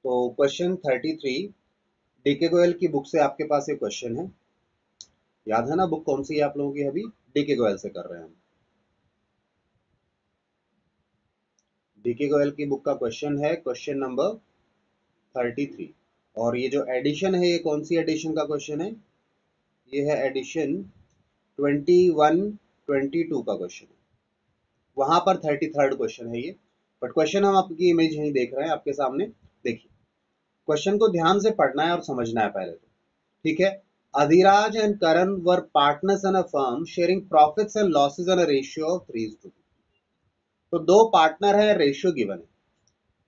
तो question 33 DK Goyal की book से आपके पास ये क्वेश्चन है। याद है ना बुक कौन सी है आप लोगों की? अभी डीके गोयल से कर रहे हैं हम। डीके गोयल की बुक का क्वेश्चन है क्वेश्चन नंबर 33। और ये जो एडिशन है ये कौन सी एडिशन का क्वेश्चन है? ये है एडिशन 21-22 का क्वेश्चन है। वहां पर 33rd क्वेश्चन है ये, बट क्वेश्चन हम आपकी इमेज नहीं देख रहे हैं आपके सामने। देखिए क्वेश्चन को ध्यान से पढ़ना है और समझना है पहले तो, ठीक है। Adhiraj and Karan were partners in a firm sharing profits and losses in a ratio of 3:2। तो दो पार्टनर है, रेशियो गिवन है।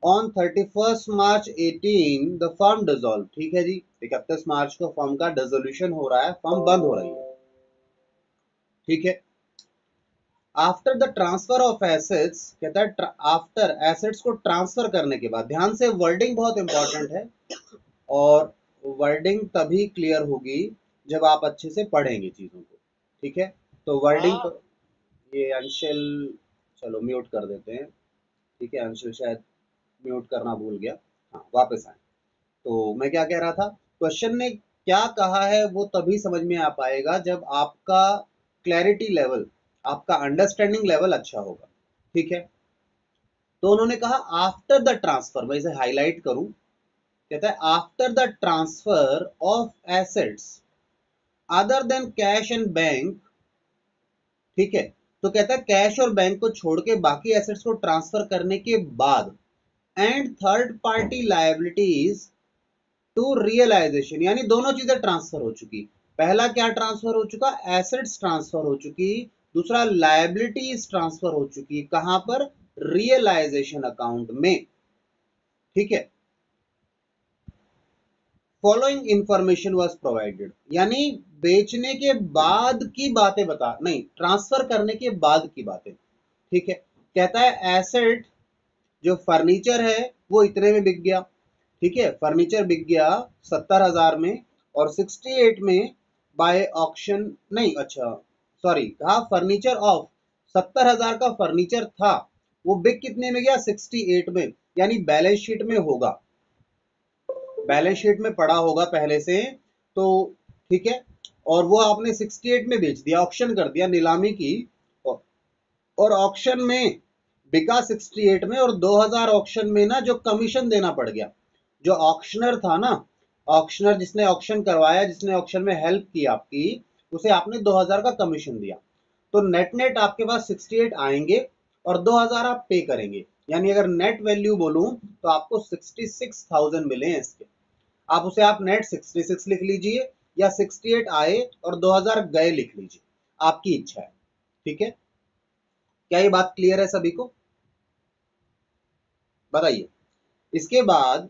On 31st March 18 the firm dissolve, ठीक है जी। 31 मार्च को फर्म का डिसोल्यूशन हो रहा है, फर्म बंद हो रही है, ठीक है। After the transfer of assets, कहता है आफ्टर एसेट्स को ट्रांसफर करने के बाद, ध्यान से वर्डिंग बहुत इंपॉर्टेंट है और वर्डिंग तभी क्लियर होगी जब आप अच्छे से पढ़ेंगे चीजों को, ठीक है। तो वर्डिंग तो ये अंशल, चलो म्यूट कर देते हैं, ठीक है। अंशल शायद म्यूट करना भूल गया। हाँ वापस आए। तो मैं क्या कह रहा था, क्वेश्चन ने क्या कहा है वो तभी समझ में आ पाएगा जब आपका क्लैरिटी लेवल, आपका अंडरस्टैंडिंग लेवल अच्छा होगा, ठीक है। तो उन्होंने कहा आफ्टर द ट्रांसफर, मैं इसे हाईलाइट करूं, कहता है after the transfer of assets other than cash and bank, ठीक है। तो कहता है कैश और बैंक को छोड़ के बाकी एसेट्स को ट्रांसफर करने के बाद and third party liabilities to realisation, यानी दोनों चीजें ट्रांसफर हो चुकी। पहला क्या ट्रांसफर हो चुका? एसेट्स ट्रांसफर हो चुकी। दूसरा लायबिलिटीज ट्रांसफर हो चुकी। कहां पर? रियलाइजेशन अकाउंट में, ठीक है। फॉलोइंग इंफॉर्मेशन वाज प्रोवाइडेड, यानी बेचने के बाद की बातें बता, नहीं ट्रांसफर करने के बाद की बातें, ठीक है। कहता है एसेट जो फर्नीचर है वो इतने में बिक गया, ठीक है। फर्नीचर बिक गया 70,000 में, और 68 में बाय ऑक्शन, नहीं अच्छा सॉरी कहा फर्नीचर ऑफ 70,000 का फर्नीचर था, वो बिक कितने में गया? 68 में, यानी बैलेंस शीट में होगा, बैलेंस शीट में पड़ा होगा पहले से, तो ठीक है। और वो आपने 68 में बेच दिया, ऑक्शन कर दिया, नीलामी की, और ऑक्शन में बिका 68 में, और 2000 ऑक्शन में ना जो कमीशन देना पड़ गया, जो ऑक्शनर था ना, ऑक्शनर जिसने ऑक्शन करवाया, जिसने ऑक्शन में हेल्प की आपकी, उसे आपने 2000 का कमीशन दिया। तो नेट नेट आपके पास 68 आएंगे और 2000 आप पे करेंगे, यानी अगर नेट वैल्यू बोलूं तो आपको 66,000 मिले हैं इसके। आप उसे आप नेट 66 लिख लीजिए, या 68 आए और 2000 गए लिख लीजिए, आपकी इच्छा है, ठीक है। क्या ये बात क्लियर है सभी को? बताइए। इसके बाद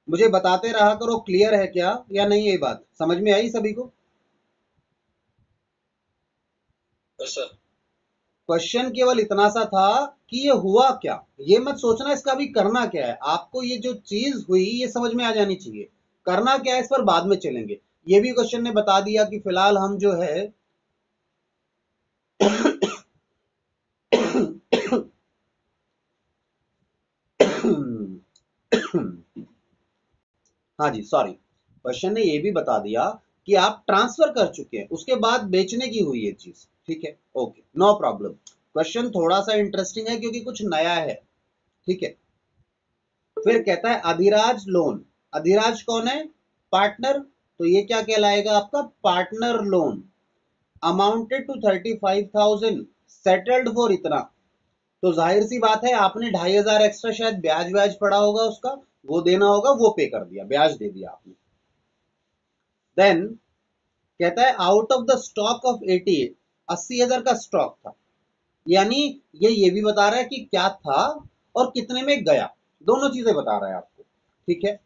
मुझे बताते रहा करो क्लियर है क्या या नहीं, ये बात समझ में आई सभी को? सर क्वेश्चन केवल इतना सा था कि ये हुआ क्या, ये मत सोचना इसका भी करना क्या है। आपको ये जो चीज हुई ये समझ में आ जानी चाहिए, करना क्या है इस पर बाद में चलेंगे। ये भी क्वेश्चन ने बता दिया कि फिलहाल हम जो है हाँ जी सॉरी, क्वेश्चन ने ये भी बता दिया कि आप ट्रांसफर कर चुके हैं, उसके बाद बेचने की हुई ये चीज, ठीक है। Okay no problem. क्वेश्चन थोड़ा सा इंटरेस्टिंग है क्योंकि कुछ नया है, ठीक है। फिर कहता है अधिराज लोन, अधिराज कौन है? पार्टनर, तो ये क्या कहलाएगा आपका? Partner loan. Amounted to 35,000 settled for इतना, तो जाहिर सी बात है आपने 2,500 एक्स्ट्रा शायद ब्याज व्याज पड़ा होगा उसका, वो देना होगा, वो पे कर दिया, ब्याज दे दिया आपने। देन कहता है out of the stock of 88, 80,000 का स्टॉक था, यानी ये भी बता रहा है कि क्या था और कितने में गया, दोनों चीजें बता रहा है आपको, ठीक है।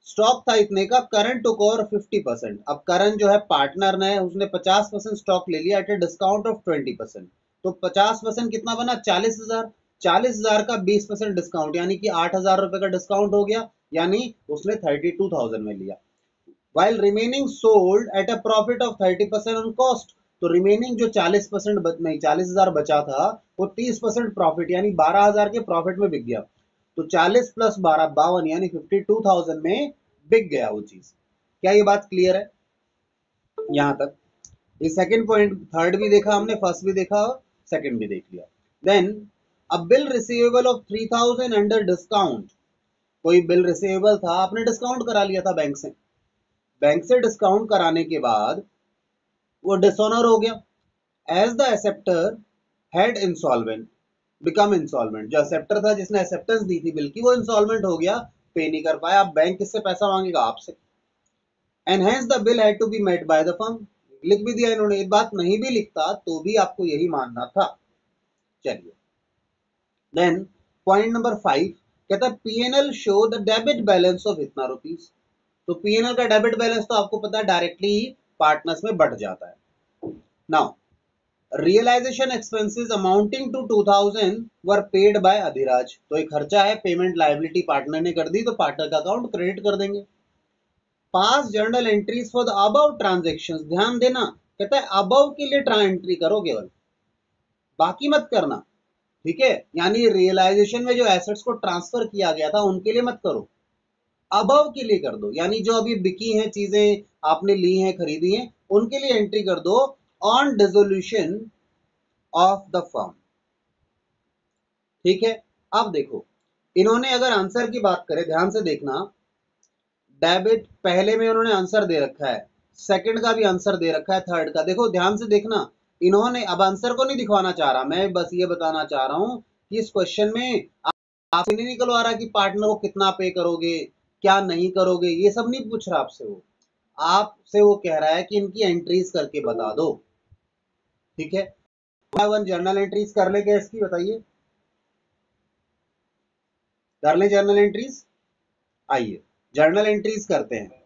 स्टॉक था इतने का, करंट टुक ओवर 50%। अब करण जो है पार्टनर ने, उसने 50% स्टॉक ले लिया एट ए डिस्काउंट ऑफ 20%। तो 50% कितना बना? 40,000। 40,000 का 20% डिस्काउंट, यानी कि 8,000 रुपए का डिस्काउंट हो गया, यानी उसने 32,000 में लिया। While remaining sold at a profit of 30% on cost, तो रिमेनिंग जो 40% नहीं 40,000 बचा था, वो 30% प्रॉफिट यानी 12,000 के प्रॉफिट में बिक गया। तो 40 प्लस 12 52 यानी 52,000 में बिक गया वो चीज। क्या ये बात क्लियर है यहां तक? ये सेकंड पॉइंट, थर्ड भी देखा हमने, फर्स्ट भी देखा, सेकंड भी देख लिया। Then a bill receivable of 3,000 under discount, कोई बिल रिसीवेबल था, आपने डिस्काउंट करा लिया था बैंक से, बैंक से डिस्काउंट कराने के बाद वो डिसऑनर हो गया, as the acceptor had insolvent become insolvent, जो एक्सेप्टर था जिसने एक्सेप्टेंस दी थी बिल की वो इंसॉल्वेंट हो गया, पे नहीं कर पाया, अब बैंक किससे पैसा मांगेगा? आपसे। And hence the bill had to be met by the firm, लिख भी दिया इन्होंने, एक बात नहीं भी लिखता तो भी आपको यही मानना था। चलिए, देन पॉइंट नंबर 5 कहता है PNL show the debit balance of इतना रुपीस। तो पीएनएल का डेबिट बैलेंस तो आपको पता है डायरेक्टली पार्टनर्स में बढ़ जाता है। Now realisation expenses amounting to 2000 were paid by Adhiraj, तो एक खर्चा है, पेमेंट लायबिलिटी पार्टनर ने कर दी तो पार्टनर का अकाउंट क्रेडिट कर देंगे। पास journal entries for the above transactions, ध्यान देना, कहता है अबव के लिए एंट्री करो केवल, बाकी मत करना, ठीक है? यानी रियलाइजेशन में जो एसेट्स को ट्रांसफर किया गया था उनके लिए मत करो, अबव के लिए कर दो, यानी जो अभी बिकी हैं चीजें, आपने ली हैं, खरीदी हैं, उनके लिए एंट्री कर दो on dissolution of the firm. ठीक है, अब देखो इन्होंने अगर आंसर की बात करें, ध्यान से देखना, डेबिट पहले में उन्होंने आंसर दे रखा है, सेकंड का भी आंसर दे रखा है, थर्ड का, देखो ध्यान से देखना, इन्होंने अब आंसर को नहीं दिखवाना चाह रहा, मैं बस ये बताना चाह रहा हूं कि इस क्वेश्चन में आपसे नहीं निकलवा रहा कि पार्टनर को कितना पे करोगे, क्या नहीं करोगे, ये सब नहीं पूछ रहा आपसे, वो आपसे वो कह रहा है कि इनकी एंट्रीज करके बता दो। ठीक है, वन जर्नल एंट्रीज कर ले, क्या इसकी बताइए, कर ले जर्नल एंट्रीज। आइए जर्नल एंट्रीज करते हैं।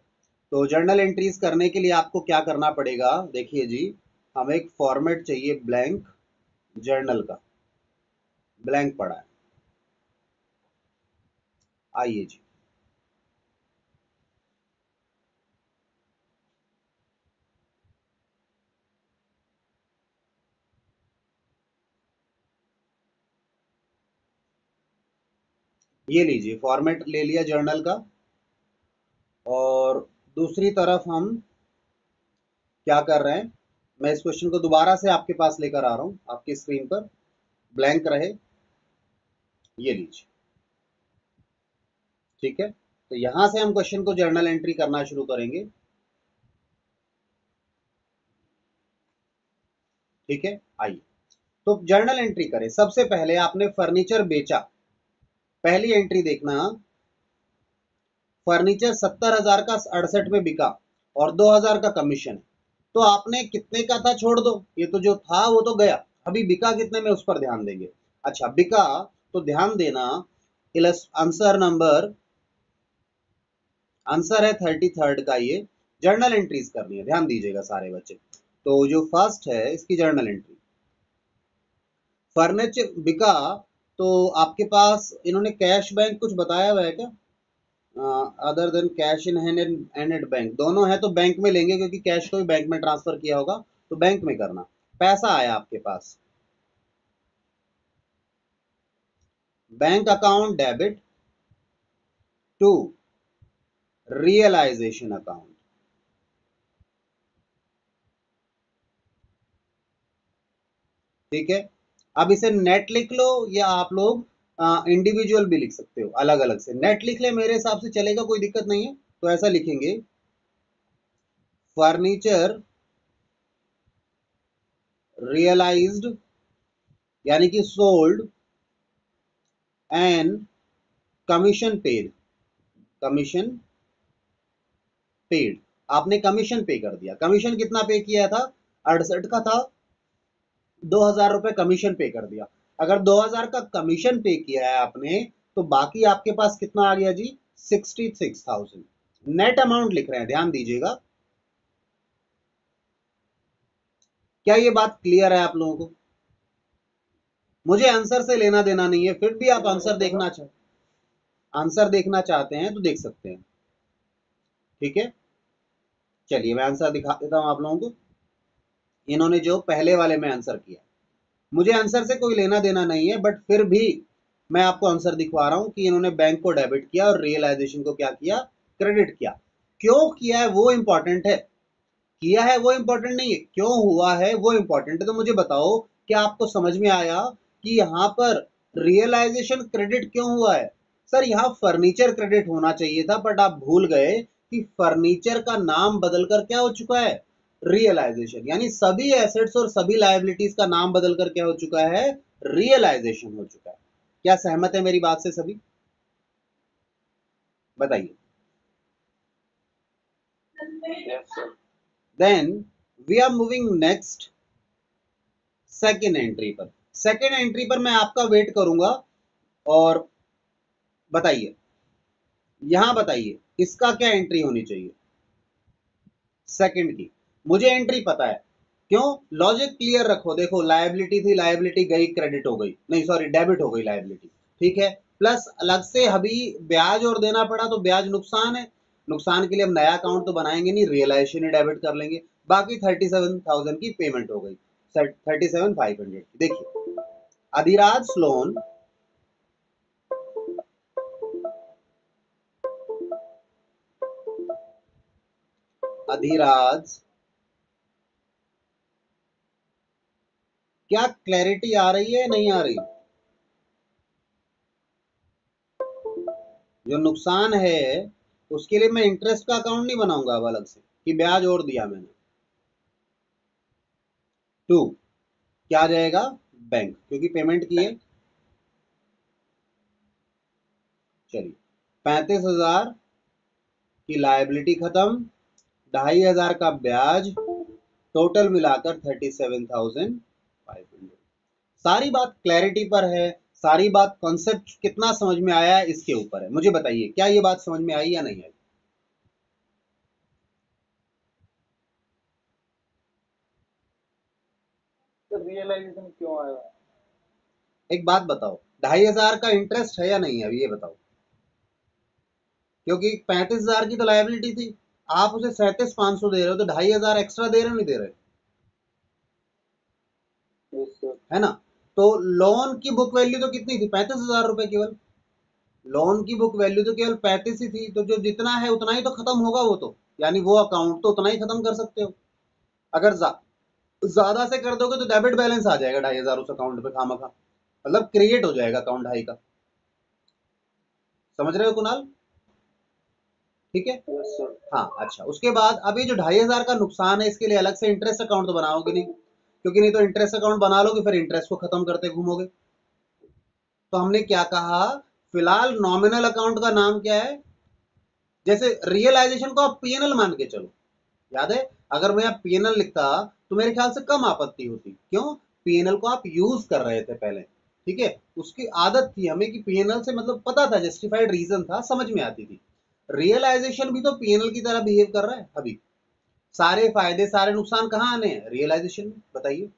तो जर्नल एंट्रीज करने के लिए आपको क्या करना पड़ेगा, देखिए जी, हमें एक फॉर्मेट चाहिए ब्लैंक जर्नल का, ब्लैंक पड़ा है, आइए जी, ये लीजिए फॉर्मेट ले लिया जर्नल का। और दूसरी तरफ हम क्या कर रहे हैं, मैं इस क्वेश्चन को दोबारा से आपके पास लेकर आ रहा हूं, आपकी स्क्रीन पर ब्लैंक रहे, ये लीजिए। ठीक है, तो यहां से हम क्वेश्चन को जर्नल एंट्री करना शुरू करेंगे। ठीक है, आइए तो जर्नल एंट्री करें। सबसे पहले आपने फर्नीचर बेचा, पहली एंट्री देखना, फर्नीचर 70,000 का 68 में बिका और 2,000 का कमीशन है, तो आपने कितने का था छोड़ दो, ये तो जो था वो तो गया, अभी बिका कितने में उस पर ध्यान देंगे। अच्छा बिका, तो ध्यान देना, आंसर नंबर, आंसर है 33rd का, ये जर्नल एंट्रीज करनी है, ध्यान दीजिएगा सारे बच्चे। तो जो फर्स्ट है इसकी जर्नल एंट्री, फर्नीचर बिका, तो आपके पास इन्होंने कैश बैंक कुछ बताया हुआ है क्या, other than cash in hand and at bank, दोनों है तो बैंक में लेंगे क्योंकि कैश को भी बैंक में ट्रांसफर किया होगा, तो बैंक में करना। पैसा आया आपके पास, bank account debit to realisation account. ठीक है, अब इसे नेट लिख लो या आप लोग इंडिविजुअल भी लिख सकते हो, अलग अलग से, नेट लिख ले मेरे हिसाब से चलेगा, कोई दिक्कत नहीं है, तो ऐसा लिखेंगे फर्नीचर रियलाइज्ड यानी कि sold and commission paid, commission paid, आपने कमीशन पे कर दिया, कमीशन कितना पे किया था, 68 का था, 2,000 रुपए कमीशन पे कर दिया। अगर 2,000 का कमीशन पे किया है आपने तो बाकी आपके पास कितना आ गया जी, 66,000, नेट अमाउंट लिख रहे हैं, ध्यान दीजिएगा। क्या ये बात क्लियर है आप लोगों को? मुझे आंसर से लेना देना नहीं है, फिर भी आप आंसर देखना चाहते हैं तो देख सकते हैं। ठीक है, चलिए मैं आंसर दिखा देता हूं आप लोगों को, इन्होंने जो पहले वाले में आंसर किया, मुझे आंसर से कोई लेना देना नहीं है, बट फिर भी मैं आपको आंसर दिखवा रहा हूं कि इन्होंने बैंक को डेबिट किया और रियलाइजेशन को क्या किया, क्रेडिट किया। क्यों किया है वो इंपॉर्टेंट है, किया है वो इंपॉर्टेंट नहीं है, क्यों हुआ है वो इंपॉर्टेंट है। तो मुझे बताओ क्या आपको समझ में आया कि यहां पर रियलाइजेशन क्रेडिट क्यों हुआ है। सर यहाँ फर्नीचर क्रेडिट होना चाहिए था, बट आप भूल गए कि फर्नीचर का नाम बदलकर क्या हो चुका है, रियलाइजेशन। यानी सभी एसेट्स और सभी लायबिलिटीज का नाम बदलकर क्या हो चुका है, रियलाइजेशन हो चुका है। क्या सहमत है मेरी बात से सभी, बताइए। Yes, sir. Then we are moving next second entry पर। सेकेंड एंट्री पर मैं आपका वेट करूंगा और बताइए, यहां बताइए इसका क्या एंट्री होनी चाहिए, सेकंड की। मुझे एंट्री पता है, क्यों, लॉजिक क्लियर रखो। देखो लायबिलिटी थी, लायबिलिटी गई, क्रेडिट हो गई, नहीं सॉरी डेबिट हो गई लायबिलिटी, ठीक है। प्लस अलग से अभी ब्याज और देना पड़ा, तो ब्याज नुकसान है, नुकसान के लिए हम नया अकाउंट तो बनाएंगे नहीं, रियलाइजेशन ही डेबिट कर लेंगे। बाकी 37,000 की पेमेंट हो गई, 37,500। देखिए अधिराज लोन, अधिराज, क्या क्लैरिटी आ रही है नहीं आ रही, जो नुकसान है उसके लिए मैं इंटरेस्ट का अकाउंट नहीं बनाऊंगा अब अलग से कि ब्याज और दिया मैंने। टू क्या आ जाएगा, बैंक, क्योंकि पेमेंट की है। चलिए 35,000 की लायबिलिटी खत्म, 2,500 का ब्याज, टोटल मिलाकर 37,500। सारी बात क्लैरिटी पर है, सारी बात कॉन्सेप्ट कितना समझ में आया है इसके ऊपर है। मुझे बताइए क्या ये बात समझ में आई या नहीं आई। तो रियलाइजेशन क्यों आया? एक बात बताओ, 2,500 का इंटरेस्ट है या नहीं है, अभी ये बताओ। क्योंकि 35,000 की तो लायबिलिटी थी, आप उसे 37,500 दे रहे हो, तो 2,500 एक्स्ट्रा दे रहे हो नहीं दे रहे, Yes, sir. है ना। तो लोन की बुक वैल्यू तो कितनी थी, 35,000 रुपए केवल। लोन की बुक वैल्यू तो केवल 35 ही थी, तो जो जितना है उतना ही तो खत्म होगा वो तो, यानी वो अकाउंट तो उतना ही खत्म कर सकते हो। अगर ज्यादा से कर दोगे तो डेबिट बैलेंस आ जाएगा 2,500 उस अकाउंट पे खामा खा, मतलब क्रिएट हो जाएगा अकाउंट हाई का। समझ रहे हो कुणाल, ठीक है। Yes, sir. हाँ अच्छा, उसके बाद अभी जो 2,500 का नुकसान है इसके लिए अलग से इंटरेस्ट अकाउंट तो बनाओगे नहीं, क्योंकि नहीं तो इंटरेस्ट अकाउंट बना लोगे फिर इंटरेस्ट को खत्म करते घूमोगे। तो हमने क्या कहा, फिलहाल नॉमिनल अकाउंट का नाम क्या है, जैसे रियलाइजेशन को आप पीएनएल मान के चलो, याद है, अगर मैं पीएनएल लिखता तो मेरे ख्याल से कम आपत्ति होती। क्यों, पीएनएल को आप यूज कर रहे थे पहले, ठीक है, उसकी आदत थी हमें कि पीएनएल से मतलब पता था, जस्टिफाइड रीजन था, समझ में आती थी। रियलाइजेशन भी तो पीएनएल की तरह बिहेव कर रहा है अभी, सारे फायदे सारे नुकसान कहाँ आने हैं, रियलाइजेशन में। बताइए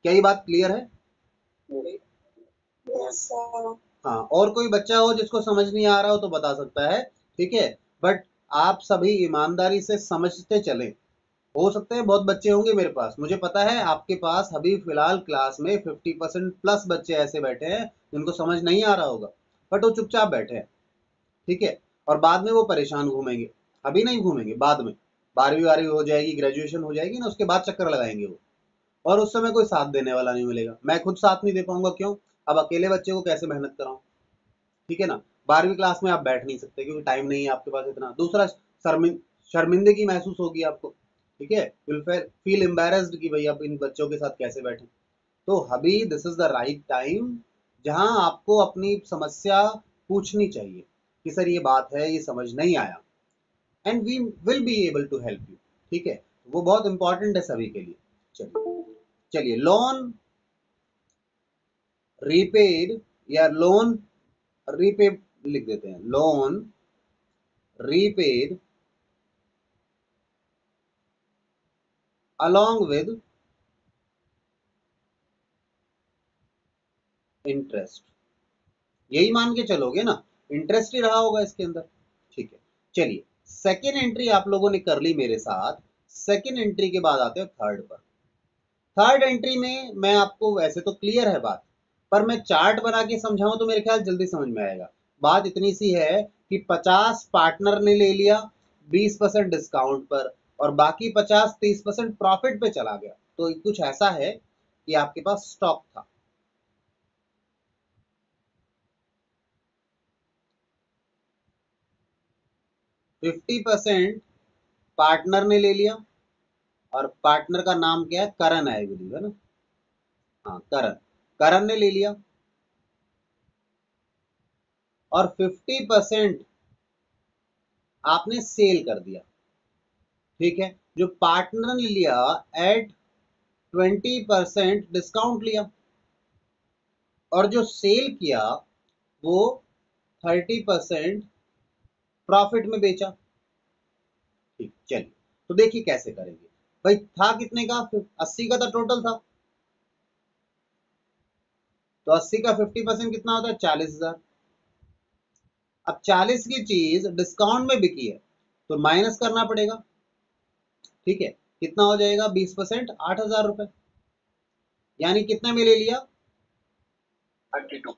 क्या ये बात क्लियर है। Yes, sir. हाँ, और कोई बच्चा हो जिसको समझ नहीं आ रहा हो तो बता सकता है, ठीक है। बट आप सभी ईमानदारी से समझते चलें। हो सकते हैं बहुत बच्चे होंगे मेरे पास, मुझे पता है आपके पास अभी फिलहाल क्लास में 50% प्लस बच्चे ऐसे बैठे हैं जिनको समझ नहीं आ रहा होगा, बट वो चुपचाप बैठे हैं, ठीक है। और बाद में वो परेशान घूमेंगे, अभी नहीं घूमेंगे, बाद में 12वीं हो जाएगी, ग्रेजुएशन हो जाएगी ना, उसके बाद चक्कर लगाएंगे वो, और उस समय कोई साथ देने वाला नहीं मिलेगा, मैं खुद साथ नहीं दे पाऊंगा। क्यों, अब अकेले बच्चे को कैसे मेहनत कराऊं, ठीक है ना। 12वीं क्लास में आप बैठ नहीं सकते क्योंकि टाइम नहीं है आपके पास इतना। दूसरा शर्मिंदगी महसूस होगी आपको, ठीक है, विल फील एम्बेरस्ड कि भाई आप इन बच्चों के साथ कैसे बैठे। तो अभी this is the right time जहां आपको अपनी समस्या पूछनी चाहिए कि सर ये बात है, ये समझ नहीं आया, and we will be able to help you, ठीक है। वो बहुत इंपॉर्टेंट है सभी के लिए। चलिए चलिए, लोन रीपेड या लोन रीपे लिख देते हैं, loan repaid along with interest, यही मान के चलोगे ना, इंटरेस्ट ही रहा होगा इसके अंदर, ठीक है। चलिए सेकेंड एंट्री आप लोगों ने कर ली मेरे साथ, सेकेंड एंट्री के बाद आते हैं थर्ड पर। थर्ड एंट्री में मैं आपको, वैसे तो क्लियर है बात, पर मैं चार्ट बना के समझाऊं तो मेरे ख्याल जल्दी समझ में आएगा। बात इतनी सी है कि 50 पार्टनर ने ले लिया 20% डिस्काउंट पर, और बाकी 50-30% प्रॉफिट पे चला गया। तो कुछ ऐसा है कि आपके पास स्टॉक था, 50% पार्टनर ने ले लिया, और पार्टनर का नाम क्या है, करण है, है ना? हाँ, करण। करण ने ले लिया, और 50% आपने सेल कर दिया। ठीक है, जो पार्टनर ने लिया एट 20% डिस्काउंट लिया, और जो सेल किया वो 30% प्रॉफिट में बेचा। ठीक, चलिए, तो देखिए कैसे करेंगे। भाई था कितने का, 80 का तो टोटल था, तो 80 का 50% कितना होता है, 40,000। अब 40 की चीज डिस्काउंट में बिकी है, तो माइनस करना पड़ेगा। ठीक है, कितना हो जाएगा, 20%, 8,000 रुपए। यानी कितने में ले लिया, 32।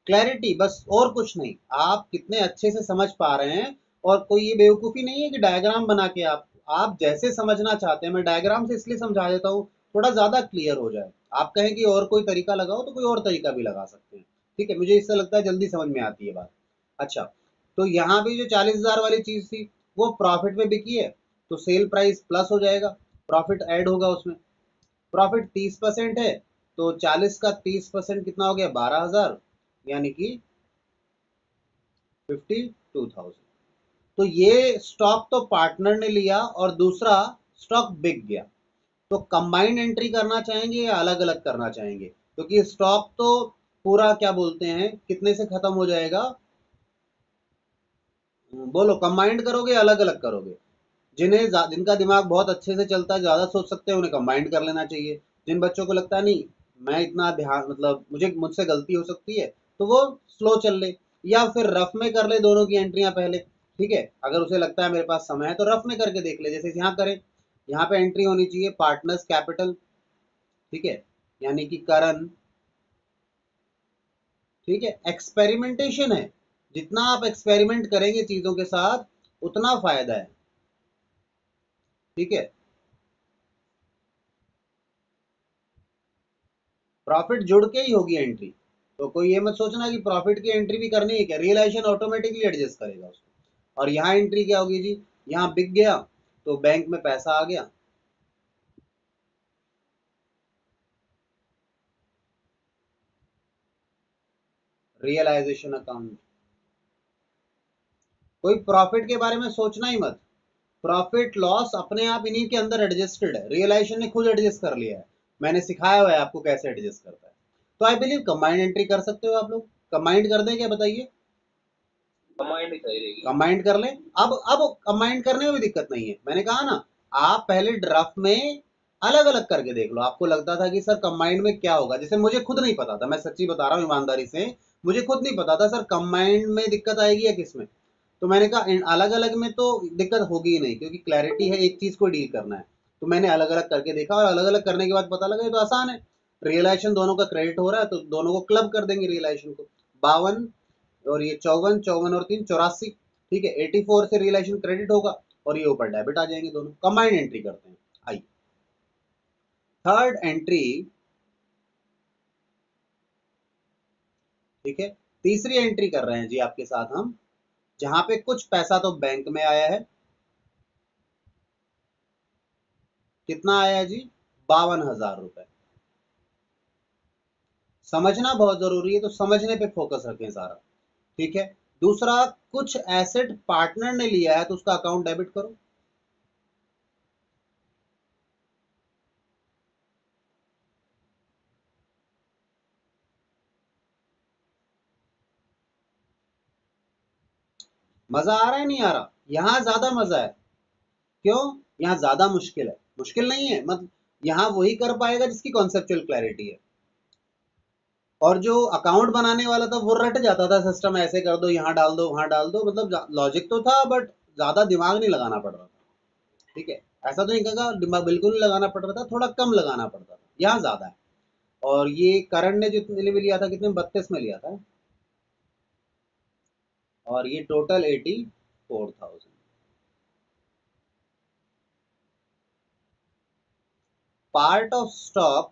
क्लैरिटी बस, और कुछ नहीं। आप कितने अच्छे से समझ पा रहे हैं, और कोई ये बेवकूफ़ी नहीं है कि डायग्राम बना के आप जैसे समझना चाहते हैं। मैं डायग्राम से इसलिए समझा देता हूँ, थोड़ा ज़्यादा क्लियर हो जाए। आप कहें कि और कोई तरीका लगाओ, तो कोई और तरीका भी लगा सकते हैं। ठीक है, मुझे इससे लगता है जल्दी समझ में आती है बात। अच्छा, तो यहाँ भी जो 40,000 वाली चीज़ थी वो प्रॉफिट में बिकी है, तो सेल प्राइस प्लस हो जाएगा, प्रॉफिट ऐड होगा उसमें। प्रॉफिट 30% है, तो 40 का 30% कितना हो गया, 12,000, यानी कि 52,000। तो ये स्टॉक तो पार्टनर ने लिया और दूसरा स्टॉक बिक गया। तो कंबाइंड एंट्री करना चाहेंगे या अलग अलग करना चाहेंगे, क्योंकि स्टॉक तो पूरा क्या बोलते हैं कितने से खत्म हो जाएगा। बोलो, कंबाइंड करोगे या अलग अलग करोगे? जिनका दिमाग बहुत अच्छे से चलता है, ज्यादा सोच सकते हैं, उन्हें कंबाइंड कर लेना चाहिए। जिन बच्चों को लगता है नहीं, मैं इतना ध्यान, मतलब मुझसे गलती हो सकती है, तो वो स्लो चल ले, या फिर रफ में कर ले दोनों की एंट्रियां पहले। ठीक है, अगर उसे लगता है मेरे पास समय है तो रफ में करके देख ले, जैसे यहाँ करें। यहाँ पे एंट्री होनी चाहिए पार्टनर्स कैपिटल। ठीक है, यानी कि करण। ठीक है, एक्सपेरिमेंटेशन है, जितना आप एक्सपेरिमेंट करेंगे चीजों के साथ उतना फायदा है। ठीक है, प्रॉफिट जुड़ के ही होगी एंट्री, तो कोई ये मत सोचना कि प्रॉफिट की एंट्री भी करनी है क्या, रियलाइजेशन ऑटोमेटिकली एडजस्ट करेगा उसको। और यहाँ एंट्री क्या होगी जी, यहाँ बिक गया तो बैंक में पैसा आ गया। रियलाइजेशन अकाउंट, कोई प्रॉफिट के बारे में सोचना ही मत। प्रॉफिट लॉस अपने आप इन्हीं के अंदर एडजस्टेड है, रियलाइजेशन ने खुद एडजस्ट कर लिया है। मैंने सिखाया हुआ है आपको कैसे एडजस्ट करता है। तो आई बिलीव कंबाइंड एंट्री कर सकते हो आप लोग। कंबाइंड कर दें क्या, बताइए? कंबाइंड ही सही रहेगी। कंबाइंड कर लें। अब कंबाइंड करने में भी दिक्कत नहीं है, मैंने कहा ना। आप पहले ड्राफ्ट में अलग अलग करके देख लो। आपको लगता था कि सर कंबाइंड में क्या होगा, जैसे मुझे खुद नहीं पता था, मैं सच्ची बता रहा हूँ ईमानदारी से, मुझे खुद नहीं पता था सर कंबाइंड में दिक्कत आएगी या किसमें। तो मैंने कहा अलग अलग में तो दिक्कत होगी ही नहीं, क्योंकि क्लैरिटी है, एक चीज को डील करना है। तो मैंने अलग अलग करके देखा, और अलग अलग करने के बाद पता लगा ये तो आसान है। रियलाइजेशन दोनों का क्रेडिट हो रहा है, तो दोनों को क्लब कर देंगे रियलाइजेशन को। 52 और ये 54, 54 और 3, 84। ठीक है, 84 से रियलाइजेशन क्रेडिट होगा, और ये ऊपर डेबिट आ जाएंगे दोनों। कंबाइंड एंट्री करते हैं। आइए, थर्ड एंट्री। ठीक है, तीसरी एंट्री कर रहे हैं जी आपके साथ हम, जहां पे कुछ पैसा तो बैंक में आया है। कितना आया है जी, 52,000 रुपए। समझना बहुत जरूरी है, तो समझने पे फोकस रखें सारा। ठीक है, दूसरा, कुछ एसेट पार्टनर ने लिया है तो उसका अकाउंट डेबिट करो। मजा आ रहा है, नहीं आ रहा? यहां ज्यादा मजा है। क्यों? यहाँ ज्यादा मुश्किल है? मुश्किल नहीं है, मतलब यहाँ वही कर पाएगा जिसकी कॉन्सेप्चुअल क्लैरिटी है। और जो अकाउंट बनाने वाला था वो रट जाता था, सिस्टम ऐसे कर दो, यहाँ डाल दो, वहां डाल दो, मतलब लॉजिक तो था, बट ज्यादा दिमाग नहीं लगाना पड़ रहा था। ठीक है, ऐसा तो नहीं कहा दिमाग बिल्कुल नहीं लगाना पड़ रहा था, थोड़ा कम लगाना पड़ता था, यहाँ ज्यादा है। और ये करण ने जितने में लिया था, कितने 32 में लिया था, और ये total 84,000। Part of stock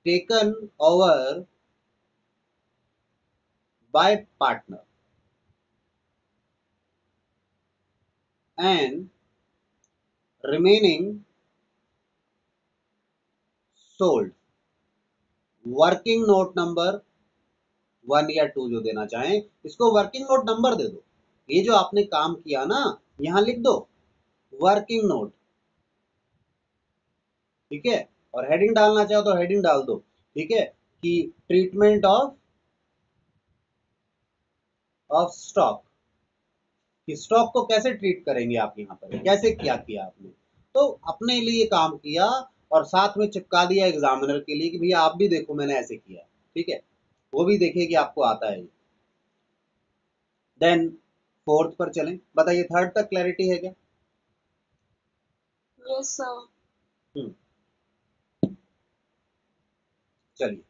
taken over by partner and remaining sold। Working note number 1 या 2 जो देना चाहें, इसको वर्किंग नोट नंबर दे दो। ये जो आपने काम किया ना, यहां लिख दो वर्किंग नोट, ठीक है। और हेडिंग डालना चाहो तो हेडिंग डाल दो, ठीक है, कि ट्रीटमेंट ऑफ स्टॉक, कि स्टॉक को कैसे ट्रीट करेंगे आप, यहाँ पर कैसे किया आपने। तो अपने लिए काम किया और साथ में चिपका दिया एग्जामिनर के लिए कि भैया आप भी देखो मैंने ऐसे किया, ठीक है, वो भी देखे कि आपको आता है। देन फोर्थ पर चलें, बताइए थर्ड तक क्लैरिटी है क्या? Yes sir. चलिए,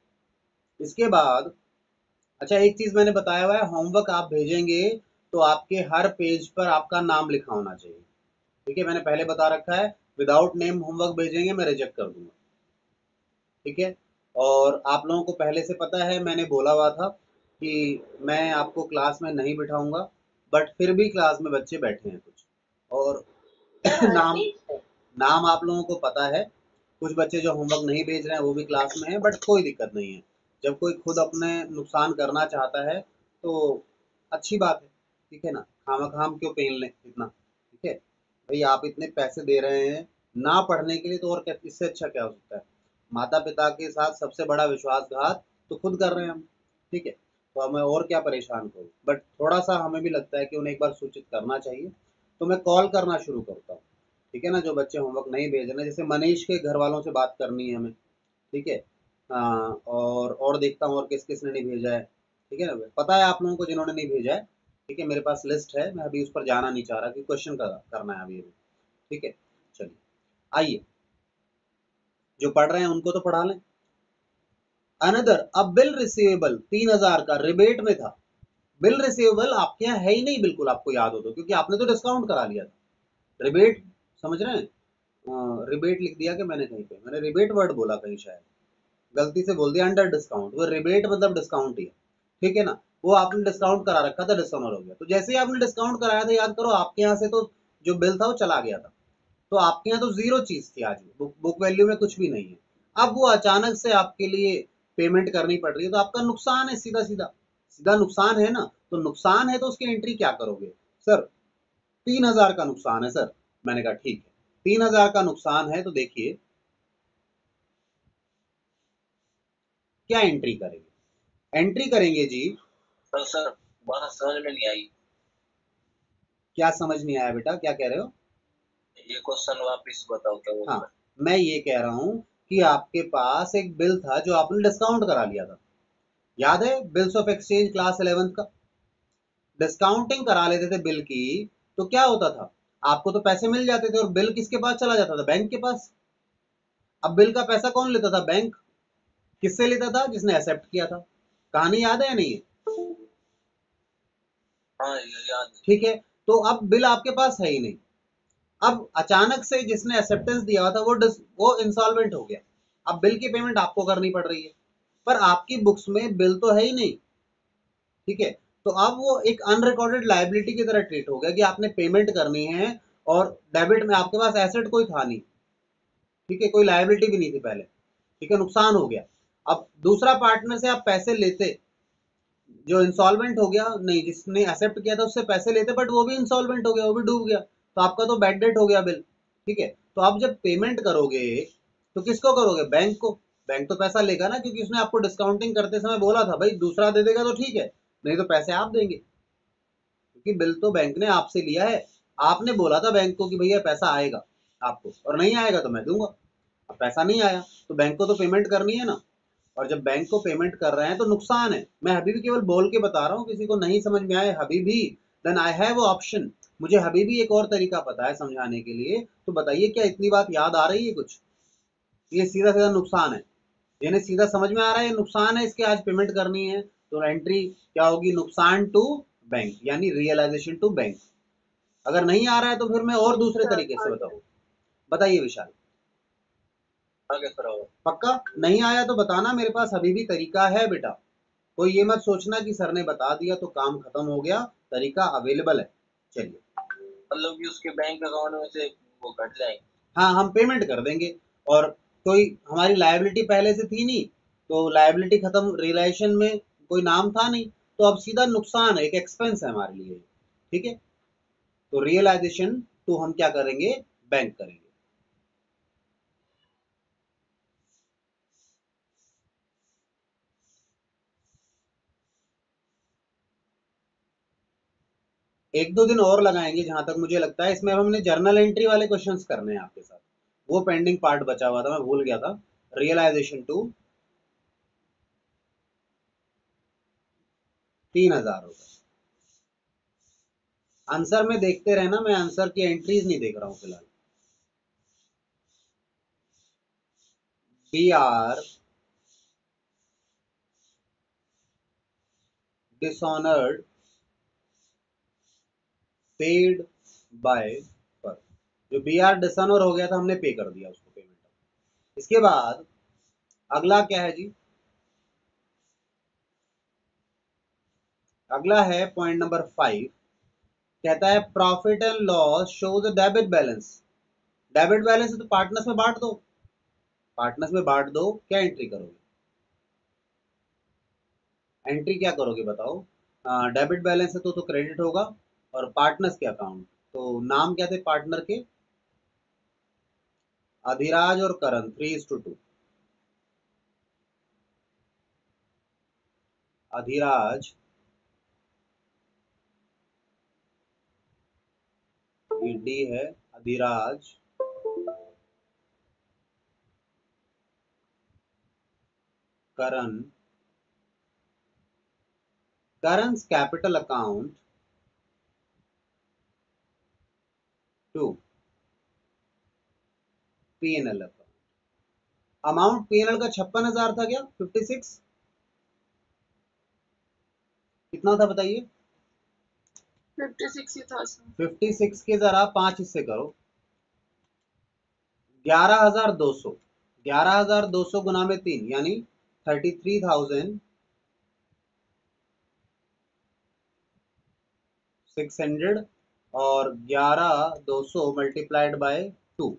इसके बाद अच्छा एक चीज मैंने बताया हुआ है, होमवर्क आप भेजेंगे तो आपके हर पेज पर आपका नाम लिखा होना चाहिए, ठीक है। मैंने पहले बता रखा है, विदाउट नेम होमवर्क भेजेंगे मैं रिजेक्ट कर दूंगा, ठीक है। और आप लोगों को पहले से पता है, मैंने बोला हुआ था कि मैं आपको क्लास में नहीं बिठाऊंगा, बट फिर भी क्लास में बच्चे बैठे हैं कुछ, और नाम आप लोगों को पता है। कुछ बच्चे जो होमवर्क नहीं भेज रहे हैं वो भी क्लास में है, बट कोई दिक्कत नहीं है। जब कोई खुद अपने नुकसान करना चाहता है तो अच्छी बात है, ठीक है ना। खामखाम क्यों पेन लें इतना, ठीक है। भाई आप इतने पैसे दे रहे हैं ना पढ़ने के लिए, तो और इससे अच्छा क्या हो सकता है। माता पिता के साथ सबसे बड़ा विश्वासघात तो खुद कर रहे हैं हम, ठीक है। तो हमें और क्या परेशान करो, बट थोड़ा सा हमें भी लगता है कि उन्हें एक बार सूचित करना चाहिए। तो मैं कॉल करना शुरू करता हूँ, ठीक है ना। जो बच्चे होमवर्क नहीं भेज रहे, जैसे मनीष के घर वालों से बात करनी है हमें, ठीक है। और देखता हूँ और किस किस ने नहीं भेजा है, ठीक है ना। पता है आप लोगों को जिन्होंने नहीं भेजा है, ठीक है, मेरे पास लिस्ट है, मैं अभी उस पर जाना नहीं चाह रहा कि क्वेश्चन करना है अभी, ठीक है। चलिए आइए, जो पढ़ रहे हैं उनको तो पढ़ा लें। अनदर, अब बिल रिसीवेबल 3000 का रिबेट में था। बिल रिसीवेबल आपके यहाँ है ही नहीं बिल्कुल, आपको याद हो तो, क्योंकि आपने तो डिस्काउंट करा लिया था। रिबेट समझ रहे हैं, रिबेट लिख दिया कि मैंने कहीं पे, मैंने रिबेट वर्ड बोला कहीं, शायद गलती से बोल दिया अंडर डिस्काउंट। वो रिबेट मतलब डिस्काउंट ही है, ठीक है ना। वो आपने डिस्काउंट करा रखा था, डिस्काउंट हो गया। तो जैसे ही आपने डिस्काउंट कराया था, याद करो आपके यहाँ से तो जो बिल था वो चला गया था, तो आपके यहाँ तो जीरो चीज थी आज, बुक वैल्यू में कुछ भी नहीं है। अब वो अचानक से आपके लिए पेमेंट करनी पड़ रही है, तो आपका नुकसान है, सीधा सीधा सीधा नुकसान है ना। तो नुकसान है तो उसकी एंट्री क्या करोगे? सर 3000 का नुकसान है सर। मैंने कहा ठीक है, 3000 का नुकसान है, तो देखिए क्या एंट्री करेंगे। एंट्री करेंगे जी, तो सर बात समझ में नहीं आई। क्या समझ नहीं आया बेटा, क्या कह रहे हो? ये क्वेश्चन वापस बताओ क्या बोल हाँ, रहे। मैं ये कह रहा हूं कि आपके पास एक बिल था जो आपने डिस्काउंट करा लिया था, याद है, बिल्स ऑफ एक्सचेंज क्लास 11 का। डिस्काउंटिंग करा लेते थे बिल की, तो क्या होता था, आपको तो पैसे मिल जाते थे, और बिल किसके पास चला जाता था? बैंक के पास। अब बिल का पैसा कौन लेता था? बैंक। किससे लेता था? जिसने एक्सेप्ट किया था। कहानी याद है या नहीं? हाँ ये याद है। ठीक है, तो अब बिल आपके पास है ही नहीं। अब अचानक से जिसने एक्सेप्टेंस दिया था वो इंसॉल्वेंट हो गया। अब बिल की पेमेंट आपको करनी पड़ रही है, पर आपकी बुक्स में बिल तो है ही नहीं, ठीक है। तो अब वो एक अनरिकॉर्डेड लायबिलिटी की तरह ट्रीट हो गया कि आपने पेमेंट करनी है, और डेबिट में आपके पास एसेट कोई था नहीं, ठीक है, कोई लायबिलिटी भी नहीं थी पहले, ठीक है, नुकसान हो गया। अब दूसरा पार्टनर से आप पैसे लेते, जो इंसॉल्वेंट हो गया, नहीं जिसने एक्सेप्ट किया था उससे पैसे लेते, बट वो भी इंसॉल्वेंट हो गया, वो भी डूब गया, तो आपका तो बैड डेट हो गया बिल, ठीक है। तो आप जब पेमेंट करोगे तो किसको करोगे? बैंक को। बैंक तो पैसा लेगा ना, क्योंकि उसने आपको डिस्काउंटिंग करते समय बोला था भाई दूसरा दे देगा तो ठीक है, नहीं तो पैसे आप देंगे, क्योंकि बिल तो बैंक ने आपसे लिया है। आपने बोला था बैंक को कि भैया पैसा आएगा आपको, और नहीं आएगा तो मैं दूंगा। अब पैसा नहीं आया तो बैंक को तो पेमेंट करनी है ना, और जब बैंक को पेमेंट कर रहे हैं तो नुकसान है। मैं अभी भी केवल बोल के बता रहा हूँ, किसी को नहीं समझ में आए अभी भी, देन आई हैव ऑप्शन, मुझे अभी भी एक और तरीका पता है समझाने के लिए। तो बताइए क्या इतनी बात याद आ रही है कुछ? ये सीधा सीधा नुकसान है, यानी सीधा समझ में आ रहा है ये नुकसान है, इसके आज पेमेंट करनी है, तो एंट्री क्या होगी, नुकसान टू बैंक यानी रियलाइजेशन टू बैंक। अगर नहीं आ रहा है तो फिर मैं और दूसरे तरीके से बताऊं। बताइए विशाल। आगे करो। पक्का नहीं आया तो बताना, मेरे पास अभी भी तरीका है बेटा। कोई ये मत सोचना कि सर ने बता दिया तो काम खत्म हो गया, तरीका अवेलेबल है। चलिए। मतलब कि उसके बैंक अकाउंट में से वो कट जाएंगे। हाँ हम पेमेंट कर देंगे। और कोई हमारी लायबिलिटी पहले से थी नहीं, तो लायबिलिटी खत्म, रिलेशन में कोई नाम था नहीं, तो अब सीधा नुकसान है, एक एक्सपेंस है हमारे लिए। ठीक है, तो रियलाइजेशन टू हम क्या करेंगे, बैंक करेंगे। एक दो दिन और लगाएंगे जहां तक मुझे लगता है, इसमें अब हमने जर्नल एंट्री वाले क्वेश्चंस करने हैं आपके साथ, वो पेंडिंग पार्ट बचा हुआ था, मैं भूल गया था। रियलाइजेशन टू 3,000 रुपए। आंसर में देखते रहना, मैं आंसर की एंट्रीज नहीं देख रहा हूं फिलहाल। B R dishonoured paid by पर, जो बी आर डिसऑनर हो गया था हमने पे कर दिया उसको पेमेंट। इसके बाद अगला क्या है जी, अगला है पॉइंट नंबर 5, कहता है profit and loss show the debit balance. Debit balance है तो पार्टनर्स में बांट दो, पार्टनर्स में बांट दो, क्या एंट्री करोगे, एंट्री क्या करोगे बताओ। डेबिट बैलेंस है तो क्रेडिट होगा, और पार्टनर्स के अकाउंट, तो नाम क्या थे पार्टनर के, अधिराज और करण, 3:2। अधिराज, ये डी है, Adhiraj Karan, Karan's capital account to PNL account. Amount PNL का 56,000 था क्या, 56 कितना था बताइए। 56 ही था सर। 56 के जरा 5 हिस्से करो, 11,200, 11,200 गुना में 3 यानी 33,600, और 11,200 मल्टीप्लाइड बाय 2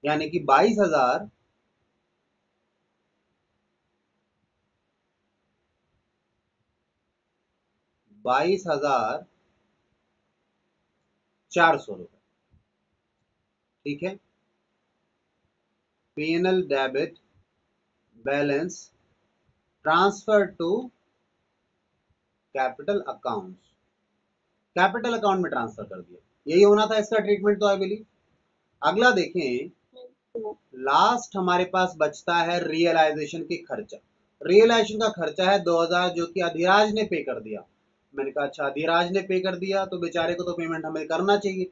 यानी कि 22,000, 22,400 रुपए। ठीक है, PNL debit balance transfer to capital account, capital account में ट्रांसफर कर दिया, यही होना था इसका ट्रीटमेंट तो आई बिलीव। अगला देखें, लास्ट हमारे पास बचता है रियलाइजेशन की खर्चा। रियलाइजेशन का खर्चा है 2,000 जो कि अधिराज ने पे कर दिया। मैंने कहा अच्छा अधिराज ने पे कर दिया तो बेचारे को तो पेमेंट हमें करना चाहिए,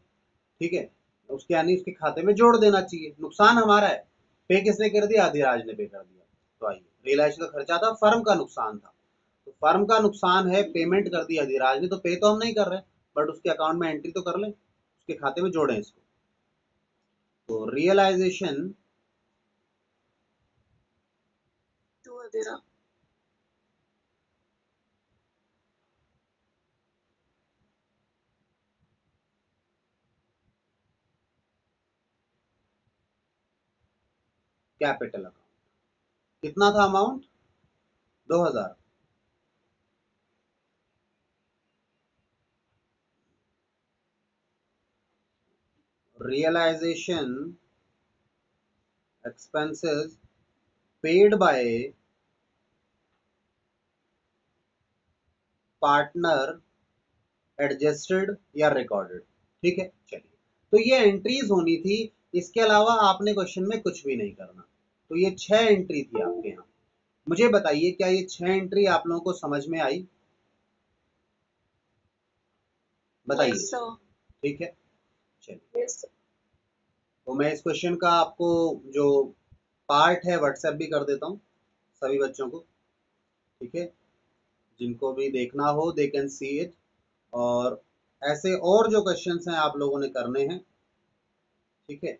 ठीक है, उसके यानी उसके खाते में जोड़ देना चाहिए, नुकसान हमारा है। पे किसने कर दिया, अधिराज ने पे कर दिया। तो आइए, रियलाइजेशन का खर्चा था, फर्म का नुकसान था, तो फर्म का नुकसान है, पेमेंट कर दी अधिराज ने, तो पे तो हम नहीं कर रहे, बट उसके अकाउंट में एंट्री तो कर लें, उसके खाते में जोड़ें इसको। तो realisation to Adhira, capital account कितना था amount, 2,000। Realisation expenses paid by partner adjusted या रिकॉर्डेड। ठीक है, चलिए, तो ये एंट्रीज होनी थी, इसके अलावा आपने क्वेश्चन में कुछ भी नहीं करना। तो ये 6 एंट्री थी आपके यहाँ। मुझे बताइए क्या ये 6 एंट्री आप लोगों को समझ में आई, बताइए। यस सर, ठीक है, चलिए, यस सर। तो मैं इस क्वेश्चन का आपको जो पार्ट है व्हाट्सएप भी कर देता हूँ सभी बच्चों को, ठीक है, जिनको भी देखना हो दे कैन सी इट। और ऐसे और जो क्वेश्चंस हैं आप लोगों ने करने हैं, ठीक है,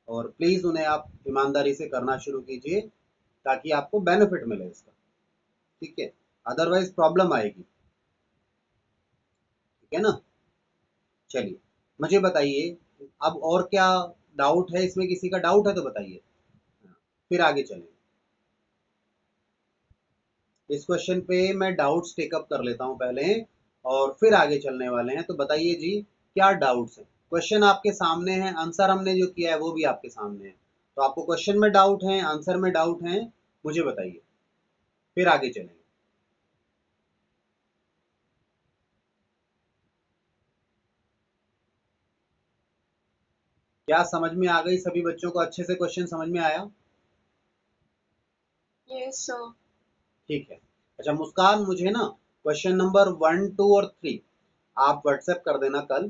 और प्लीज उन्हें आप ईमानदारी से करना शुरू कीजिए ताकि आपको बेनिफिट मिले इसका, ठीक है, अदरवाइज प्रॉब्लम आएगी, ठीक है ना। चलिए मुझे बताइए अब और क्या डाउट है इसमें, किसी का डाउट है तो बताइए, फिर आगे चलें। इस क्वेश्चन पे मैं डाउट्स टेकअप कर लेता हूं पहले और फिर आगे चलने वाले हैं, तो बताइए जी क्या डाउट्स हैं। क्वेश्चन आपके सामने है, आंसर हमने जो किया है वो भी आपके सामने है, तो आपको क्वेश्चन में डाउट है, आंसर में डाउट है, मुझे बताइए, फिर आगे चलेंगे। क्या समझ में आ गई सभी बच्चों को, अच्छे से क्वेश्चन समझ में आया? Yes, sir. ठीक है। अच्छा मुस्कान, मुझे ना क्वेश्चन नंबर 1, 2 और 3 आप व्हाट्सएप कर देना कल,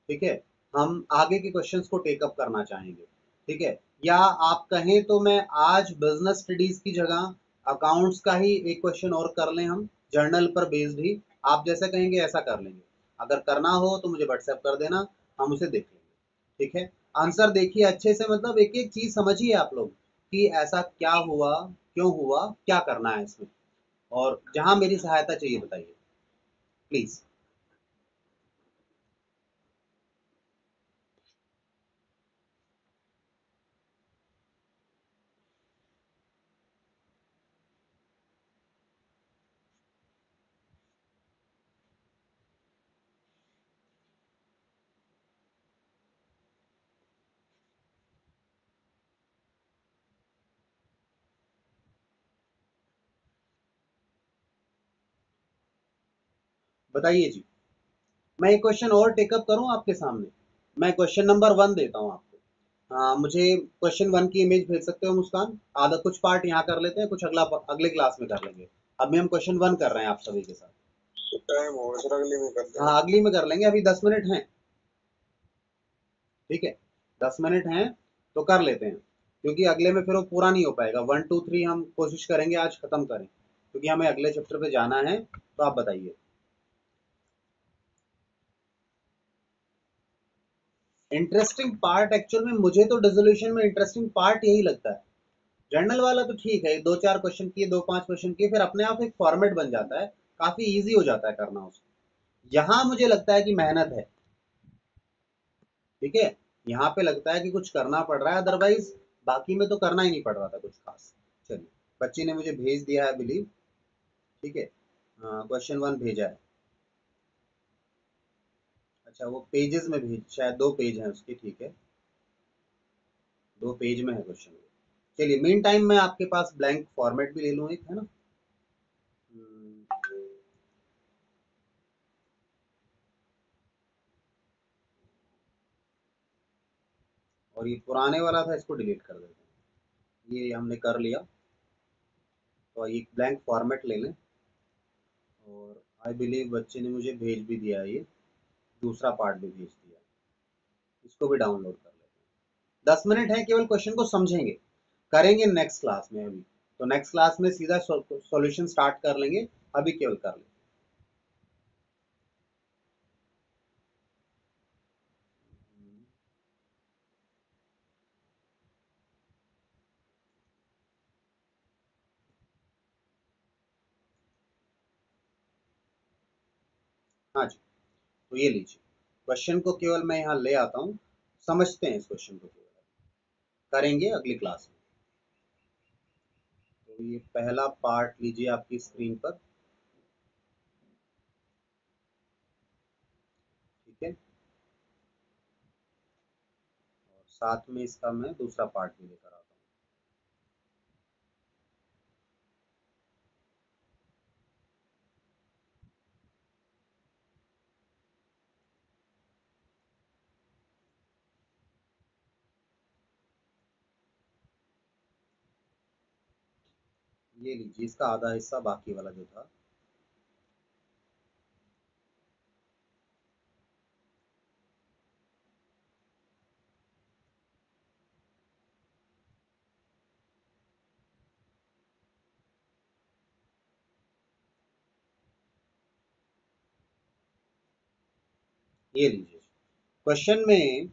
ठीक है, हम आगे के क्वेश्चंस को टेकअप करना चाहेंगे, ठीक है, या आप कहें तो मैं आज बिजनेस स्टडीज की जगह अकाउंट्स का ही एक क्वेश्चन और कर लें, हम जर्नल पर बेस्ड ही, आप जैसा कहेंगे ऐसा कर लेंगे। अगर करना हो तो मुझे व्हाट्सएप कर देना, हम उसे देख लेंगे, ठीक है। आंसर देखिए अच्छे से, मतलब एक एक चीज समझिए आप लोग कि ऐसा क्या हुआ, क्यों हुआ, क्या करना है इसमें, और जहां मेरी सहायता चाहिए बताइए प्लीज। बताइए जी, मैं एक क्वेश्चन और टेकअप करूं आपके सामने, मैं क्वेश्चन नंबर 1 देता हूं आपको। मुझे क्वेश्चन 1 की इमेज भेज सकते हो मुस्कान, आधा कुछ पार्ट यहाँ कर लेते हैं, कुछ अगले क्लास में कर लेंगे। अभी हम क्वेश्चन 1 कर रहे हैं आप सभी के साथ। टाइम हो गया सर, अगली में कर लेंगे। हाँ अगली में कर लेंगे, अभी 10 मिनट हैं, ठीक है, 10 मिनट हैं तो कर लेते हैं, क्योंकि अगले में फिर वो पूरा नहीं हो पाएगा। 1, 2, 3 हम कोशिश करेंगे आज खत्म करें, क्योंकि हमें अगले चैप्टर पे जाना है, तो आप बताइए। इंटरेस्टिंग पार्ट एक्चुअल में मुझे तो डिसोल्यूशन में इंटरेस्टिंग पार्ट यही लगता है। जर्नल वाला तो ठीक है, 2-4 क्वेश्चन किए, 2-5 क्वेश्चन किए, फिर अपने आप एक फॉर्मेट बन जाता है, काफी इजी हो जाता है करना उसको। यहाँ मुझे लगता है कि मेहनत है, ठीक है, यहाँ पे लगता है कि कुछ करना पड़ रहा है, अदरवाइज बाकी में तो करना ही नहीं पड़ रहा था कुछ खास। चलिए बच्ची ने मुझे भेज दिया है बिलीव, ठीक है, क्वेश्चन 1 भेजा है। अच्छा वो पेजेस में भेज, शायद 2 पेज हैं उसके, ठीक है, 2 पेज में है क्वेश्चन। चलिए मीन टाइम मैं आपके पास ब्लैंक फॉर्मेट भी ले लूँ एक, है ना। हम्म, और ये पुराने वाला था, इसको डिलीट कर देते हैं, ये हमने कर लिया, तो एक ब्लैंक फॉर्मेट ले लें। और आई बिलीव बच्चे ने मुझे भेज भी दिया है, ये दूसरा पार्ट भी भेज दिया, इसको भी डाउनलोड कर लेते हैं। 10 मिनट है, केवल क्वेश्चन को समझेंगे, करेंगे नेक्स्ट क्लास में। अभी तो नेक्स्ट क्लास में सीधा सॉल्यूशन स्टार्ट कर लेंगे, अभी केवल कर लेंगे। हाँ जी, तो ये लीजिए, क्वेश्चन को केवल मैं यहाँ ले आता हूँ, समझते हैं इस क्वेश्चन को, केवल करेंगे अगली क्लास में। तो ये पहला पार्ट लीजिए आपकी स्क्रीन पर, ठीक है, और साथ में इसका मैं दूसरा पार्ट भी लेकर आता हूँ। ये लीजिए इसका आधा हिस्सा बाकी वाला जो था, ये लीजिए, क्वेश्चन में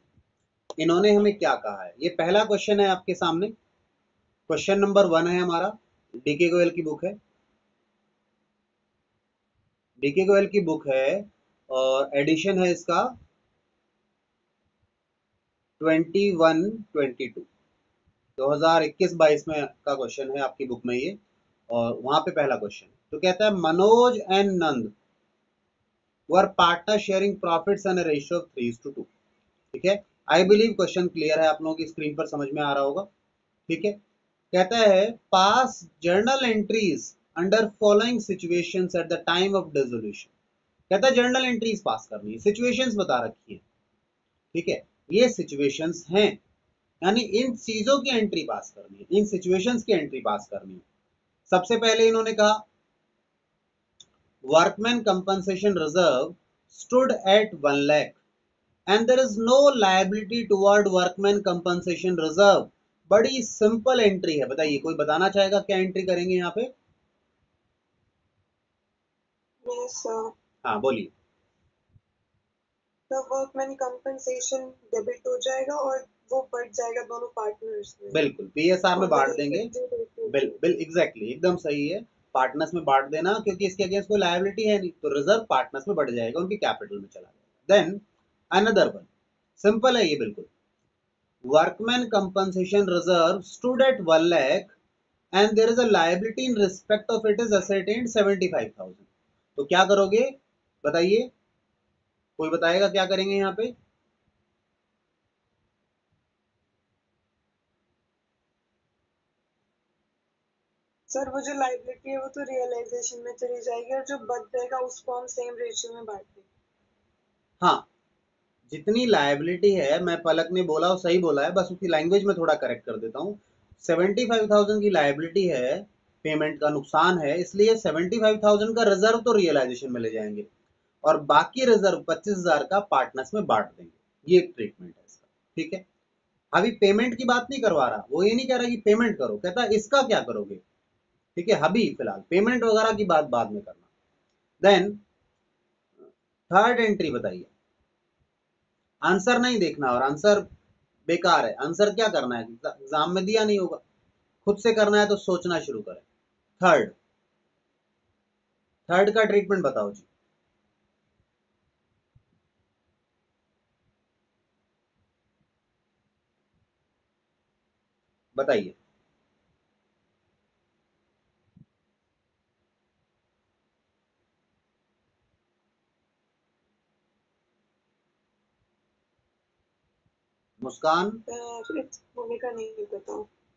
इन्होंने हमें क्या कहा है, ये पहला क्वेश्चन है आपके सामने। क्वेश्चन नंबर 1 है हमारा, डीके गोयल की बुक है, डीके गोयल की बुक है और एडिशन है इसका 21-22, 2021-22 में का क्वेश्चन है आपकी बुक में ये। और वहां पे पहला क्वेश्चन तो कहता है Manoj and Nand were partner sharing profits and ratio of 3:2। ठीक है, आई बिलीव क्वेश्चन क्लियर है, आप लोगों की स्क्रीन पर समझ में आ रहा होगा। ठीक है, कहता है पास journal entries under following situations at the time of dissolution. कहता है जर्नल एंट्रीज पास करनी है, सिचुएशंस बता रखी है। ठीक है, ये सिचुएशंस हैं, यानी इन चीजों की एंट्री पास करनी है, इन सिचुएशंस की एंट्री पास करनी है। सबसे पहले इन्होंने कहा workman compensation reserve stood at 1 lakh and there is no liability toward workman compensation reserve। बड़ी सिंपल एंट्री है, बताइए कोई बताना चाहेगा क्या एंट्री करेंगे यहाँ पे? Yes, sir. हाँ बोलिए। The workman compensation डेबिट हो जाएगा और वो बढ़ जाएगा दोनों पार्टनर्स में। बिल्कुल, पीएसआर में और बांट वही देंगे। 50-50। बिल एग्जैक्टली एकदम सही है, पार्टनर्स में बांट देना, क्योंकि इसके अगेंस्ट कोई लायबिलिटी है नहीं, तो रिजर्व पार्टनर्स में बढ़ जाएगा, उनकी कैपिटल में चला जाएगा। देन अनदर वन, सिंपल है ये बिल्कुल, workman compensation reserve stood at 1 lakh and there is a liability in respect of it is ascertained 75,000। तो क्या करोगे बताइए, कोई बताएगा क्या करेंगे यहाँ पे? सर वो जो लाइबिलिटी है वो तो रियलाइजेशन में चली जाएगी और जो बच जाएगा उसको हम सेम रेशियो में बांट देंगे। हाँ, जितनी लायबिलिटी है, मैं पलक ने बोला वो सही बोला है, बस उसकी लैंग्वेज में थोड़ा करेक्ट कर देता हूँ। 75,000 की लायबिलिटी है, पेमेंट का नुकसान है, इसलिए 75,000 का रिजर्व तो रियलाइजेशन में ले जाएंगे और बाकी रिजर्व 25,000 का पार्टनर्स में बांट देंगे। ये एक ट्रीटमेंट है इसका। ठीक है, अभी पेमेंट की बात नहीं करवा रहा, वो ये नहीं कह रहा कि पेमेंट करो, कहता है इसका क्या करोगे। ठीक है, अभी फिलहाल पेमेंट वगैरह की बात बाद में करना। देन थर्ड एंट्री बताइए, आंसर नहीं देखना, और आंसर बेकार है, आंसर क्या करना है, एग्जाम में दिया नहीं होगा, खुद से करना है तो सोचना शुरू करें। थर्ड, थर्ड का ट्रीटमेंट बताओ जी। बताइए। मुस्कान? मम्मी का नहीं पता।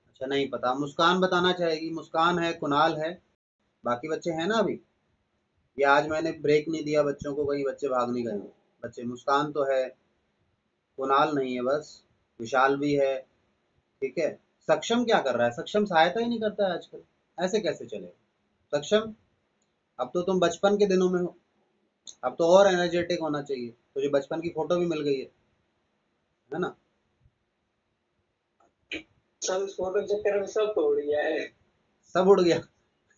अच्छा नहीं पता, मुस्कान बताना चाहेगी। मुस्कान है, कुणाल है, बाकी बच्चे हैं ना अभी? ये आज मैंने ब्रेक नहीं दिया बच्चों को, कहीं बच्चे भाग नहीं गए बच्चे। मुस्कान तो है, कुणाल नहीं है बस, विशाल भी है। ठीक है, सक्षम क्या कर रहा है? सक्षम सहायता ही नहीं करता है आजकल, ऐसे कैसे चले सक्षम? अब तो तुम बचपन के दिनों में हो, अब तो और एनर्जेटिक होना चाहिए, तुझे बचपन की फोटो भी मिल गई है ना? सब इस फोटो के चक्कर में सब तोड़ गया है, सब उड़ गया।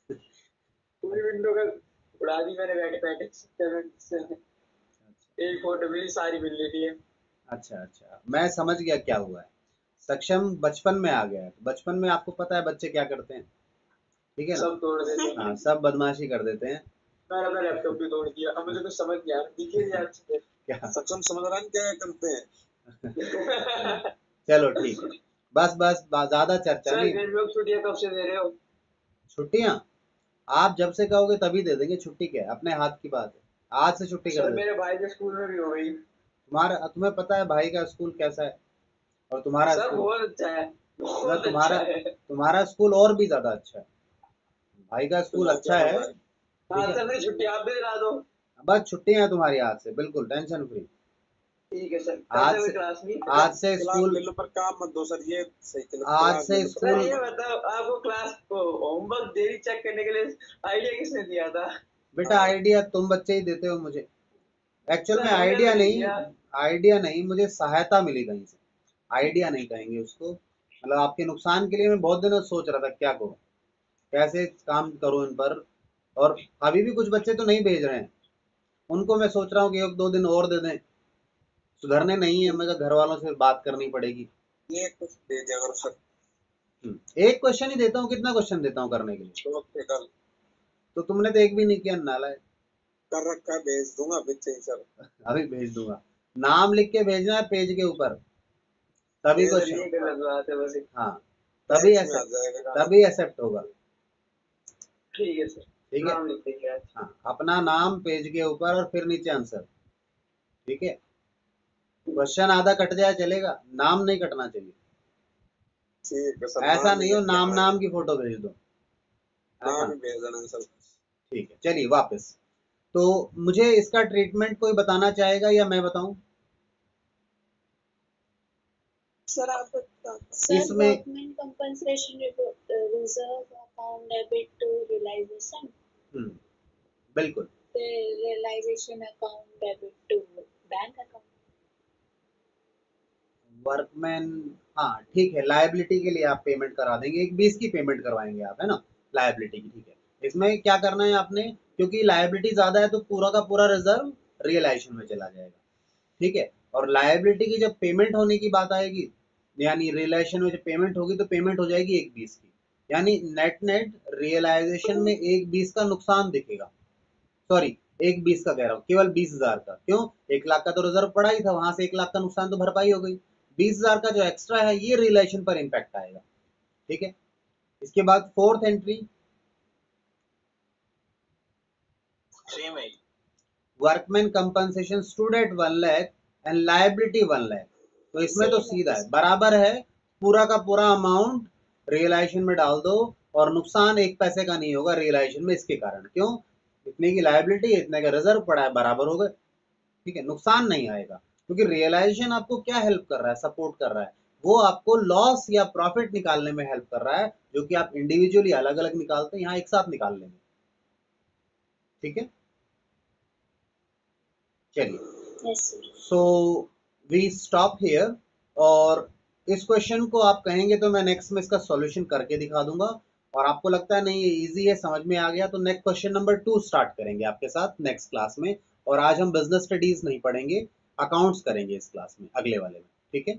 पूरी विंडो का उड़ा दी मैंने बैठे बैठे से। एक फोटो मिली, सारी मिल रही है। अच्छा अच्छा, मैं समझ गया क्या हुआ है। सक्षम बचपन में आ गया है, बचपन में आपको पता है बच्चे क्या करते हैं, ठीक है ना? सब तोड़ देते हैं। हाँ, सब बदमाशी कर देते हैं। मैंने अपना लैपटॉप भी तोड़ दिया, अब मुझे कुछ समझ नहीं आ रहा, देखिए यार क्या? सक्षम समझ रहा है क्या करते हैं। चलो ठीक है, बस बस ज्यादा चर्चा सर नहीं। घर में छुट्टियां कब से दे रहे हो? छुट्टियां आप जब से कहोगे तभी दे देंगे, छुट्टी क्या है, अपने हाथ की बात है, आज से छुट्टी कर सर देंगे। मेरे भाई के स्कूल में भी हो गई। तुम्हारा, तुम्हें पता है भाई का स्कूल कैसा है और तुम्हारा सर स्कूल? बहुत अच्छा है, ना, बहुत तुम्हारा अच्छा है। तुम्हारा स्कूल और भी ज्यादा अच्छा है, भाई का स्कूल अच्छा है। हाँ ठीक है, सर, मेरी छुट्टी आप भी दिला दो। बस छुट्टियां हैं तुम्हारी आज से, बिल्कुल टेंशन फ्री। ठीक है सर, आज कल से से क्लास नहीं। आज से क्लास स्कूल, ले लो पर काम मत दो सर, ये सही चलो। आज से सर स्कूल। ये बताओ, आपको क्लास को होमवर्क देरी चेक करने के लिए आइडिया किसने दिया था? बेटा आइडिया तुम बच्चे ही देते हो मुझे, एक्चुअल में सर हमने आइडिया तो नहीं नहीं, दिया। आइडिया नहीं, मुझे सहायता मिली कहीं से, आइडिया नहीं कहेंगे उसको। मतलब आपके नुकसान के लिए मैं बहुत दिनों से सोच रहा था क्या करूं, कैसे काम करूं इन पर। और अभी भी कुछ बच्चे तो नहीं भेज रहे हैं, उनको मैं सोच रहा हूँ कि 1-2 दिन और दे दें, सुधरने नहीं है, मैं घर वालों से बात करनी पड़ेगी। ये कुछ दे दिया करो सर। एक क्वेश्चन ही देता हूँ, कितना क्वेश्चन देता हूँ करने के लिए? ओके कल तो तुमने तो एक भी नहीं किया, नालायक। कर रखा है, भेज दूंगा पीछे ही सर। अभी भेज दूंगा, नाम लिख के भेजना है पेज के ऊपर, तभी ये क्वेश्चन। गलत बात है बस। हाँ, तभी एक्सेप्ट तभी एक्सेप्ट होगा। ठीक है सर, ठीक है, नाम लिख देंगे आज। हाँ, अपना नाम पेज के ऊपर और फिर नीचे आंसर। ठीक है, क्वेश्चन आधा कट जाए चलेगा, नाम नहीं कटना चाहिए। ठीक है सर, ऐसा नहीं हो नाम की फोटो भेज दो, ऐसा। नाम ही भेज देना सर। ठीक है, चलिए वापस। तो मुझे इसका ट्रीटमेंट कोई बताना चाहेगा या मैं बताऊं? सर आप बता। इसमें workman compensation reserve account debit to realisation, बिल्कुल realisation account debit to bank account. Workman, हाँ ठीक है, लायबिलिटी के लिए आप पेमेंट करा देंगे, 1/20 की पेमेंट करवाएंगे आप, है ना, लायबिलिटी की। ठीक है, इसमें क्या करना है आपने, क्योंकि लायबिलिटी ज्यादा है तो पूरा का पूरा रिजर्व रियलाइजेशन में चला जाएगा। ठीक है, और लायबिलिटी की जब पेमेंट होने की बात आएगी, यानी रियलाइजेशन में जब पेमेंट होगी तो पेमेंट हो जाएगी 1/20 की, यानी नेट नेट रियलाइजेशन में 1/20 का नुकसान दिखेगा। सॉरी, 1/20 का कह रहा हूँ, केवल 20,000 का। क्यों? 1 लाख का तो रिजर्व पड़ा ही था, वहां से 1 लाख का नुकसान तो भरपाई हो गई। 20,000 का जो एक्स्ट्रा है ये रियलाइजेशन पर इंपैक्ट आएगा। ठीक है, इसके बाद fourth entry, workman compensation stood at 1 lakh and liability 1 lakh. तो इसमें तो सीधा है, बराबर है, पूरा का पूरा अमाउंट रियलाइजेशन में डाल दो और नुकसान 1 पैसे का नहीं होगा रियलाइजेशन में इसके कारण। क्यों? इतने की लायबिलिटी, इतने का रिजर्व पड़ा है, बराबर हो गए। ठीक है, नुकसान नहीं आएगा, क्योंकि रियलाइजेशन आपको क्या हेल्प कर रहा है, सपोर्ट कर रहा है, वो आपको लॉस या प्रॉफिट निकालने में हेल्प कर रहा है, जो कि आप इंडिविजुअली अलग अलग निकालते हैं, यहाँ एक साथ निकाल लेंगे। ठीक है, चलिए, सो वी स्टॉप हियर। और इस क्वेश्चन को आप कहेंगे तो मैं नेक्स्ट में इसका सॉल्यूशन करके दिखा दूंगा, और आपको लगता है नहीं ये इजी है, समझ में आ गया, तो नेक्स्ट क्वेश्चन नंबर 2 स्टार्ट करेंगे आपके साथ नेक्स्ट क्लास में। और आज हम बिजनेस स्टडीज नहीं पढ़ेंगे, अकाउंट्स करेंगे इस क्लास में, अगले वाले में। ठीक है।